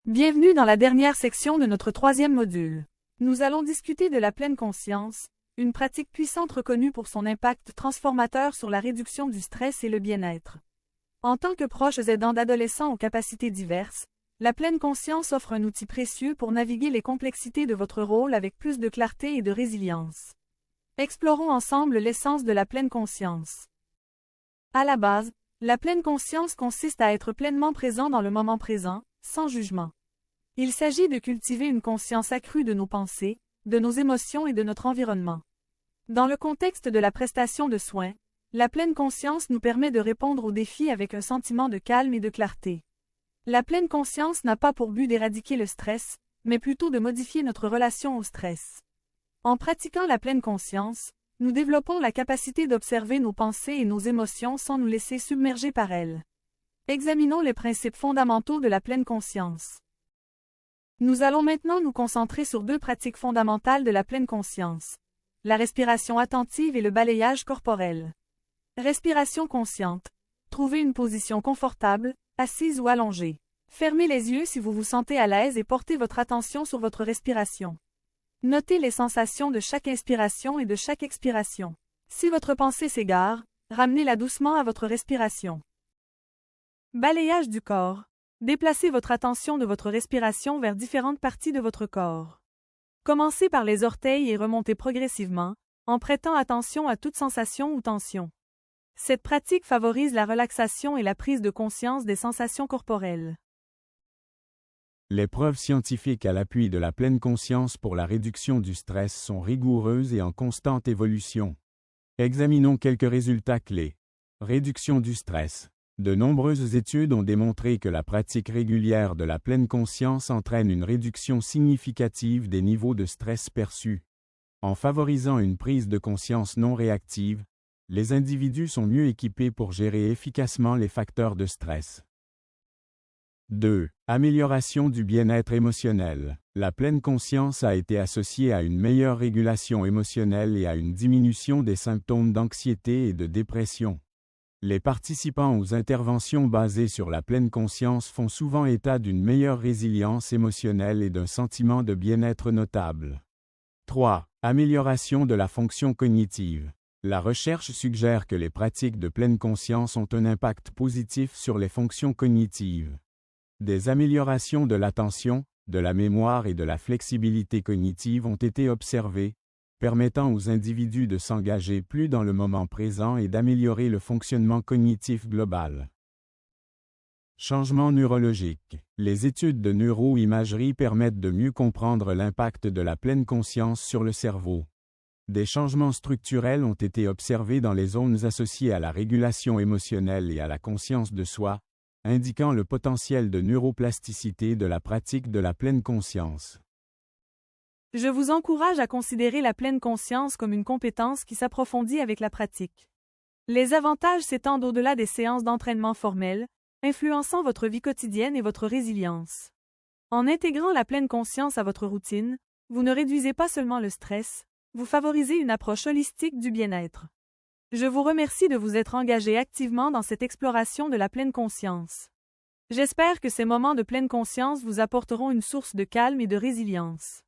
Bienvenue dans la dernière section de notre troisième module. Nous allons discuter de la pleine conscience, une pratique puissante reconnue pour son impact transformateur sur la réduction du stress et le bien-être. En tant que proches aidants d'adolescents aux capacités diverses, la pleine conscience offre un outil précieux pour naviguer les complexités de votre rôle avec plus de clarté et de résilience. Explorons ensemble l'essence de la pleine conscience. À la base, la pleine conscience consiste à être pleinement présent dans le moment présent, sans jugement. Il s'agit de cultiver une conscience accrue de nos pensées, de nos émotions et de notre environnement. Dans le contexte de la prestation de soins, la pleine conscience nous permet de répondre aux défis avec un sentiment de calme et de clarté. La pleine conscience n'a pas pour but d'éradiquer le stress, mais plutôt de modifier notre relation au stress. En pratiquant la pleine conscience, nous développons la capacité d'observer nos pensées et nos émotions sans nous laisser submerger par elles. Examinons les principes fondamentaux de la pleine conscience. Nous allons maintenant nous concentrer sur deux pratiques fondamentales de la pleine conscience: la respiration attentive et le balayage corporel. Respiration consciente. Trouvez une position confortable, assise ou allongée. Fermez les yeux si vous vous sentez à l'aise et portez votre attention sur votre respiration. Notez les sensations de chaque inspiration et de chaque expiration. Si votre pensée s'égare, ramenez-la doucement à votre respiration. Balayage du corps. Déplacez votre attention de votre respiration vers différentes parties de votre corps. Commencez par les orteils et remontez progressivement, en prêtant attention à toute sensation ou tension. Cette pratique favorise la relaxation et la prise de conscience des sensations corporelles. Les preuves scientifiques à l'appui de la pleine conscience pour la réduction du stress sont rigoureuses et en constante évolution. Examinons quelques résultats clés. Réduction du stress. De nombreuses études ont démontré que la pratique régulière de la pleine conscience entraîne une réduction significative des niveaux de stress perçus. En favorisant une prise de conscience non réactive, les individus sont mieux équipés pour gérer efficacement les facteurs de stress. 2. Amélioration du bien-être émotionnel. La pleine conscience a été associée à une meilleure régulation émotionnelle et à une diminution des symptômes d'anxiété et de dépression. Les participants aux interventions basées sur la pleine conscience font souvent état d'une meilleure résilience émotionnelle et d'un sentiment de bien-être notable. 3. Amélioration de la fonction cognitive. La recherche suggère que les pratiques de pleine conscience ont un impact positif sur les fonctions cognitives. Des améliorations de l'attention, de la mémoire et de la flexibilité cognitive ont été observées, permettant aux individus de s'engager plus dans le moment présent et d'améliorer le fonctionnement cognitif global. Changement neurologique. Les études de neuroimagerie permettent de mieux comprendre l'impact de la pleine conscience sur le cerveau. Des changements structurels ont été observés dans les zones associées à la régulation émotionnelle et à la conscience de soi, indiquant le potentiel de neuroplasticité de la pratique de la pleine conscience. Je vous encourage à considérer la pleine conscience comme une compétence qui s'approfondit avec la pratique. Les avantages s'étendent au-delà des séances d'entraînement formelles, influençant votre vie quotidienne et votre résilience. En intégrant la pleine conscience à votre routine, vous ne réduisez pas seulement le stress, vous favorisez une approche holistique du bien-être. Je vous remercie de vous être engagé activement dans cette exploration de la pleine conscience. J'espère que ces moments de pleine conscience vous apporteront une source de calme et de résilience.